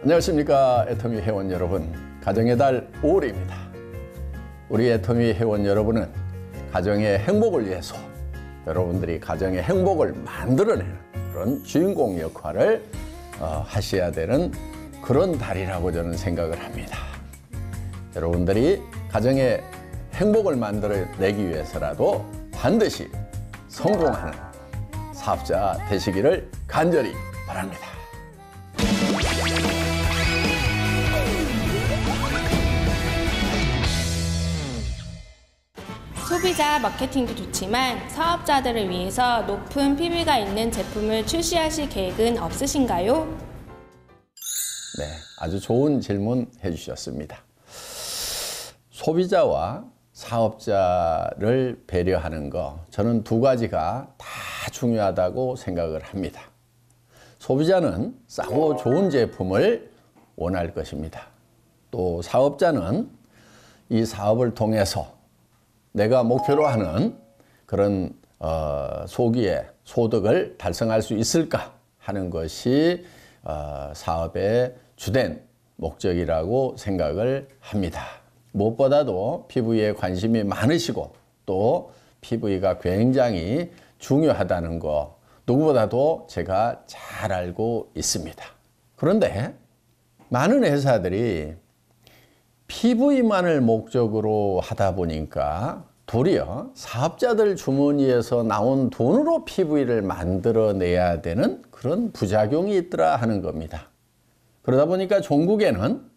안녕하십니까, 애터미 회원 여러분. 가정의 달 5월입니다. 우리 애터미 회원 여러분은 가정의 행복을 위해서 여러분들이 가정의 행복을 만들어내는 그런 주인공 역할을 하셔야 되는 그런 달이라고 저는 생각을 합니다. 여러분들이 가정의 행복을 만들어내기 위해서라도 반드시 성공하는 사업자 되시기를 간절히 바랍니다. 소비자 마케팅도 좋지만 사업자들을 위해서 높은 PB가 있는 제품을 출시하실 계획은 없으신가요? 네, 아주 좋은 질문 해주셨습니다. 소비자와 사업자를 배려하는 거, 저는 두 가지가 다 중요하다고 생각을 합니다. 소비자는 싸고 좋은 제품을 원할 것입니다. 또 사업자는 이 사업을 통해서 내가 목표로 하는 그런 소기의 소득을 달성할 수 있을까 하는 것이 사업의 주된 목적이라고 생각을 합니다. 무엇보다도 PV에 관심이 많으시고 또 PV가 굉장히 중요하다는 거 누구보다도 제가 잘 알고 있습니다. 그런데 많은 회사들이 PV만을 목적으로 하다 보니까 도리어 사업자들 주머니에서 나온 돈으로 PV를 만들어내야 되는 그런 부작용이 있더라 하는 겁니다. 그러다 보니까 종국에는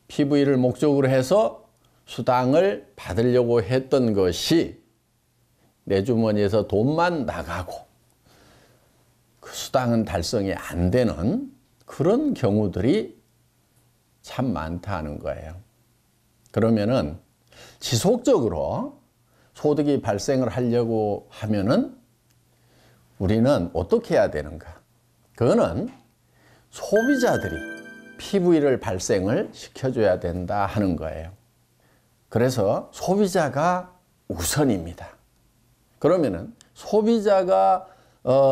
PV를 목적으로 해서 수당을 받으려고 했던 것이 내 주머니에서 돈만 나가고 그 수당은 달성이 안 되는 그런 경우들이 참 많다는 거예요. 그러면은 지속적으로 소득이 발생을 하려고 하면은 우리는 어떻게 해야 되는가? 그거는 소비자들이 PV를 발생을 시켜줘야 된다 하는 거예요. 그래서 소비자가 우선입니다. 그러면은 소비자가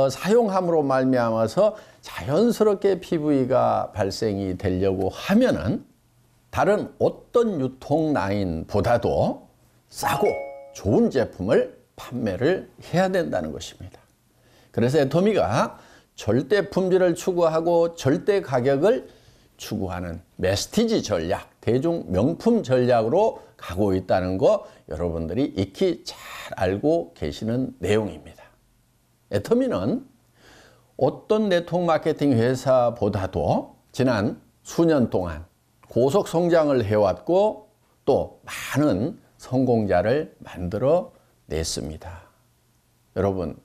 사용함으로 말미암아서 자연스럽게 PV가 발생이 되려고 하면은 다른 어떤 유통 라인보다도 싸고 좋은 제품을 판매를 해야 된다는 것입니다. 그래서 애터미가 절대 품질을 추구하고 절대 가격을 추구하는 메스티지 전략, 대중 명품 전략으로 가고 있다는 거 여러분들이 익히 잘 알고 계시는 내용입니다. 애터미는 어떤 네트워크 마케팅 회사보다도 지난 수년 동안 고속 성장을 해왔고 또 많은 성공자를 만들어 냈습니다. 여러분,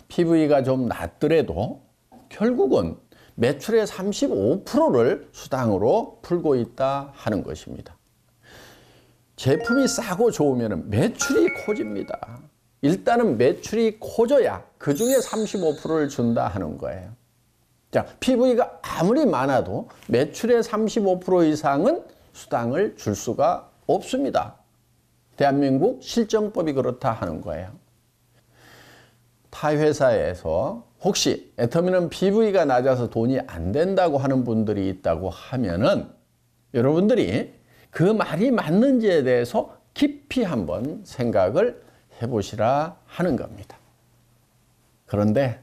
PV가 좀 낮더라도 결국은 매출의 35%를 수당으로 풀고 있다 하는 것입니다. 제품이 싸고 좋으면 매출이 커집니다. 일단은 매출이 커져야 그 중에 35%를 준다 하는 거예요. 자, PV가 아무리 많아도 매출의 35% 이상은 수당을 줄 수가 없습니다. 대한민국 실정법이 그렇다 하는 거예요. 타 회사에서 혹시 애터미는 PV가 낮아서 돈이 안 된다고 하는 분들이 있다고 하면은 여러분들이 그 말이 맞는지에 대해서 깊이 한번 생각을 해보시라 하는 겁니다. 그런데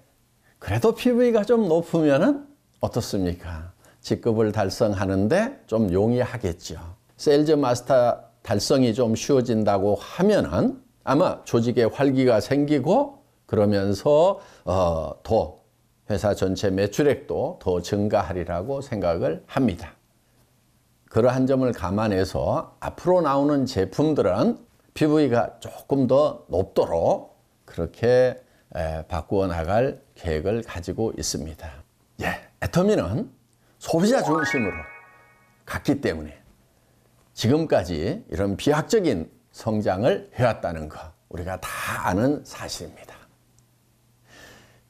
그래도 PV가 좀 높으면은 어떻습니까? 직급을 달성하는데 좀 용이하겠죠. 세일즈 마스터 달성이 좀 쉬워진다고 하면은 아마 조직에 활기가 생기고 그러면서 더 회사 전체 매출액도 더 증가하리라고 생각을 합니다. 그러한 점을 감안해서 앞으로 나오는 제품들은 PV가 조금 더 높도록 그렇게 바꾸어 나갈 계획을 가지고 있습니다. 애터미는 소비자 중심으로 갔기 때문에 지금까지 이런 비약적인 성장을 해왔다는 거 우리가 다 아는 사실입니다.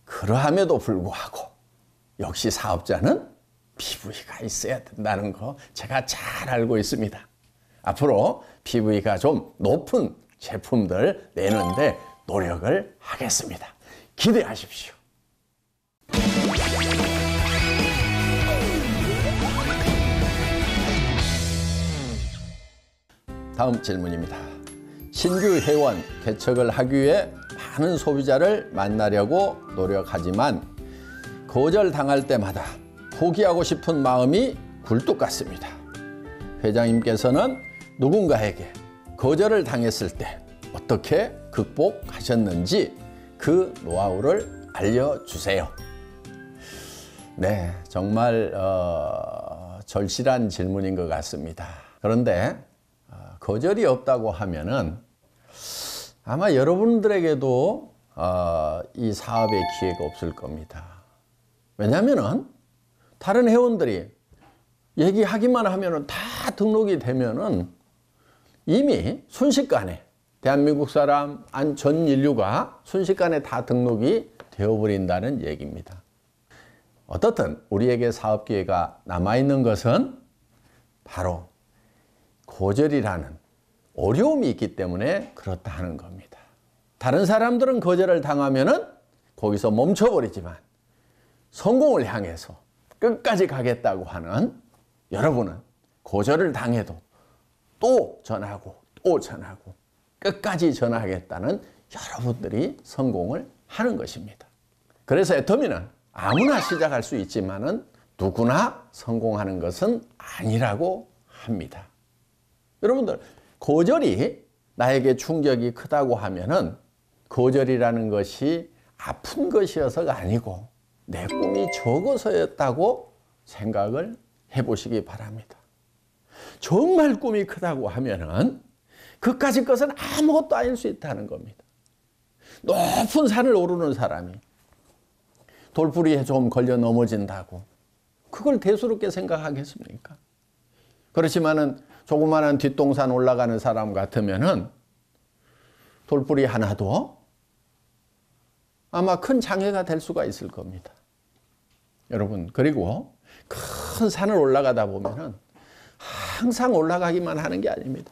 그러함에도 불구하고 역시 사업자는 PV가 있어야 된다는 거 제가 잘 알고 있습니다. 앞으로 PV가 좀 높은 제품들 내는데 노력을 하겠습니다. 기대하십시오. 다음 질문입니다. 신규 회원 개척을 하기 위해 많은 소비자를 만나려고 노력하지만 거절당할 때마다 포기하고 싶은 마음이 굴뚝 같습니다. 회장님께서는 누군가에게 거절을 당했을 때 어떻게 극복하셨는지 그 노하우를 알려주세요. 네, 정말 절실한 질문인 것 같습니다. 그런데 거절이 없다고 하면은 아마 여러분들에게도 이 사업의 기회가 없을 겁니다. 왜냐하면은 다른 회원들이 얘기하기만 하면은 다 등록이 되면은 이미 순식간에 대한민국 사람, 전 인류가 순식간에 다 등록이 되어버린다는 얘기입니다. 어떻든 우리에게 사업 기회가 남아있는 것은 바로 거절이라는 어려움이 있기 때문에 그렇다 하는 겁니다. 다른 사람들은 거절을 당하면은 거기서 멈춰버리지만 성공을 향해서 끝까지 가겠다고 하는 여러분은 거절을 당해도 또 전하고 또 전하고 끝까지 전하겠다는 여러분들이 성공을 하는 것입니다. 그래서 애터미는 아무나 시작할 수 있지만은 누구나 성공하는 것은 아니라고 합니다. 여러분들, 거절이 나에게 충격이 크다고 하면은 거절이라는 것이 아픈 것이어서가 아니고 내 꿈이 적어서였다고 생각을 해보시기 바랍니다. 정말 꿈이 크다고 하면은 그까짓 것은 아무것도 아닐 수 있다는 겁니다. 높은 산을 오르는 사람이 돌부리에 좀 걸려 넘어진다고 그걸 대수롭게 생각하겠습니까? 그렇지만은 조그마한 뒷동산 올라가는 사람 같으면은 돌부리 하나도 아마 큰 장애가 될 수가 있을 겁니다. 여러분, 그리고 큰 산을 올라가다 보면은 항상 올라가기만 하는 게 아닙니다.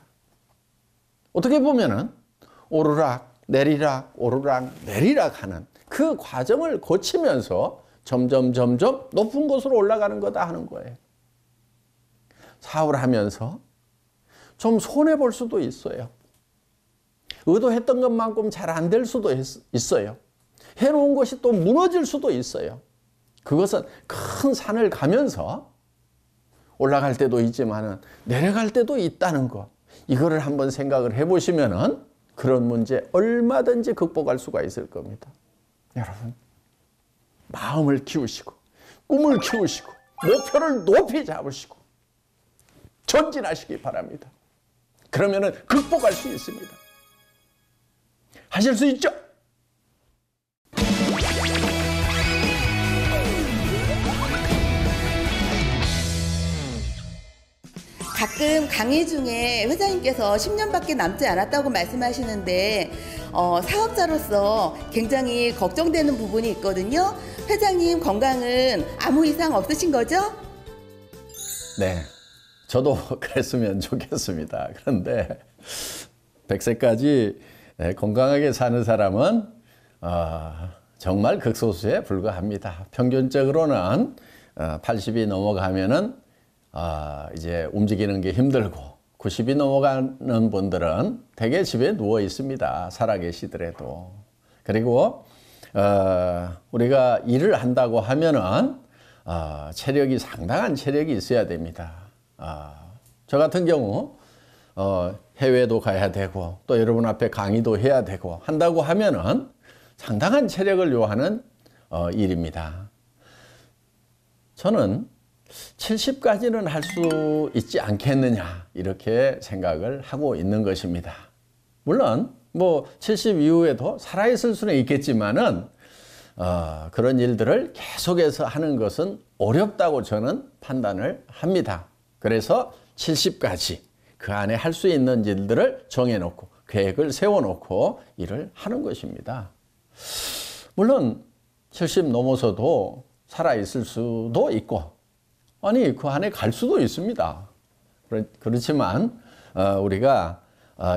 어떻게 보면은 오르락 내리락 오르락 내리락 하는 그 과정을 거치면서 점점 높은 곳으로 올라가는 거다 하는 거예요. 사업을 하면서 좀 손해볼 수도 있어요. 의도했던 것만큼 잘 안 될 수도 있어요. 해놓은 것이 또 무너질 수도 있어요. 그것은 큰 산을 가면서 올라갈 때도 있지만 내려갈 때도 있다는 것. 이거를 한번 생각을 해보시면은 그런 문제 얼마든지 극복할 수가 있을 겁니다. 여러분, 마음을 키우시고 꿈을 키우시고 목표를 높이 잡으시고 전진하시기 바랍니다. 그러면은 극복할 수 있습니다. 하실 수 있죠? 가끔 강의 중에 회장님께서 10년밖에 남지 않았다고 말씀하시는데 사업자로서 굉장히 걱정되는 부분이 있거든요. 회장님 건강은 아무 이상 없으신 거죠? 네, 저도 그랬으면 좋겠습니다. 그런데 100세까지 건강하게 사는 사람은 정말 극소수에 불과합니다. 평균적으로는 80이 넘어가면은 이제 움직이는 게 힘들고 90이 넘어가는 분들은 대개 집에 누워 있습니다. 살아계시더라도. 그리고 우리가 일을 한다고 하면은 체력이 상당한 체력이 있어야 됩니다. 저 같은 경우 해외도 가야 되고 또 여러분 앞에 강의도 해야 되고 한다고 하면은 상당한 체력을 요하는 일입니다. 저는 70까지는 할 수 있지 않겠느냐 이렇게 생각을 하고 있는 것입니다. 물론 뭐 70 이후에도 살아있을 수는 있겠지만은 그런 일들을 계속해서 하는 것은 어렵다고 저는 판단을 합니다. 그래서 70까지 그 안에 할 수 있는 일들을 정해놓고 계획을 세워놓고 일을 하는 것입니다. 물론 70 넘어서도 살아있을 수도 있고 아니 그 안에 갈 수도 있습니다. 그렇지만 우리가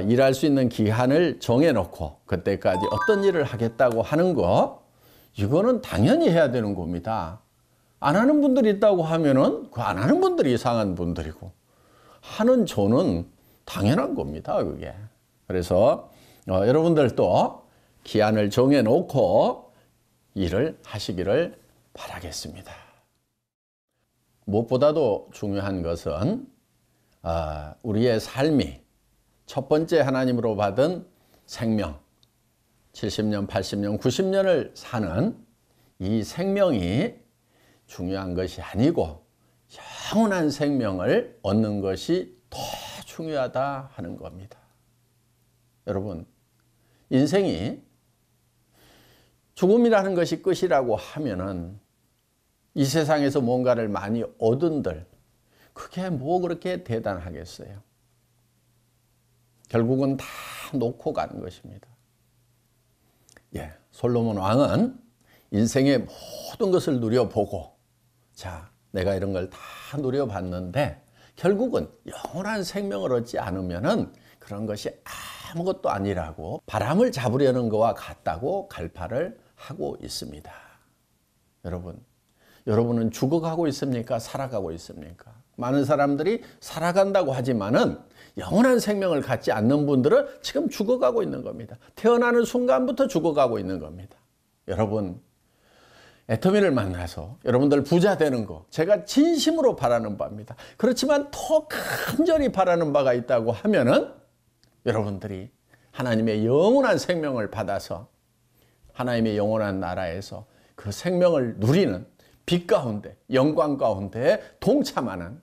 일할 수 있는 기한을 정해놓고 그때까지 어떤 일을 하겠다고 하는 거 이거는 당연히 해야 되는 겁니다. 안 하는 분들이 있다고 하면은 그 안 하는 분들이 이상한 분들이고 하는 저는 당연한 겁니다, 그게. 그래서 여러분들도 기한을 정해놓고 일을 하시기를 바라겠습니다. 무엇보다도 중요한 것은 우리의 삶이 첫 번째 하나님으로 받은 생명, 70년, 80년, 90년을 사는 이 생명이 중요한 것이 아니고 영원한 생명을 얻는 것이 더 중요하다 하는 겁니다. 여러분, 인생이 죽음이라는 것이 끝이라고 하면은 이 세상에서 뭔가를 많이 얻은들 그게 뭐 그렇게 대단하겠어요. 결국은 다 놓고 가는 것입니다. 솔로몬 왕은 인생의 모든 것을 누려보고 자, 내가 이런 걸 다 누려봤는데 결국은 영원한 생명을 얻지 않으면은 그런 것이 아무것도 아니라고 바람을 잡으려는 것과 같다고 갈파를 하고 있습니다. 여러분은 죽어가고 있습니까? 살아가고 있습니까? 많은 사람들이 살아간다고 하지만은 영원한 생명을 갖지 않는 분들은 지금 죽어가고 있는 겁니다. 태어나는 순간부터 죽어가고 있는 겁니다. 여러분, 애터미를 만나서 여러분들 부자 되는 거 제가 진심으로 바라는 바입니다. 그렇지만 더 간절히 바라는 바가 있다고 하면은 여러분들이 하나님의 영원한 생명을 받아서 하나님의 영원한 나라에서 그 생명을 누리는 빛 가운데 영광 가운데 동참하는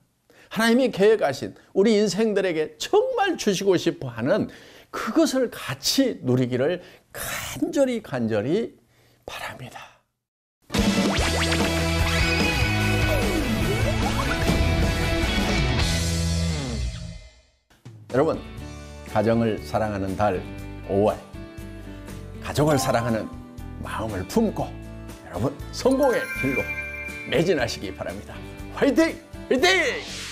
하나님이 계획하신 우리 인생들에게 정말 주시고 싶어 하는 그것을 같이 누리기를 간절히 바랍니다. 여러분, 가정을 사랑하는 달 5월, 가족을 사랑하는 마음을 품고 여러분 성공의 길로 매진하시기 바랍니다. 화이팅! 화이팅!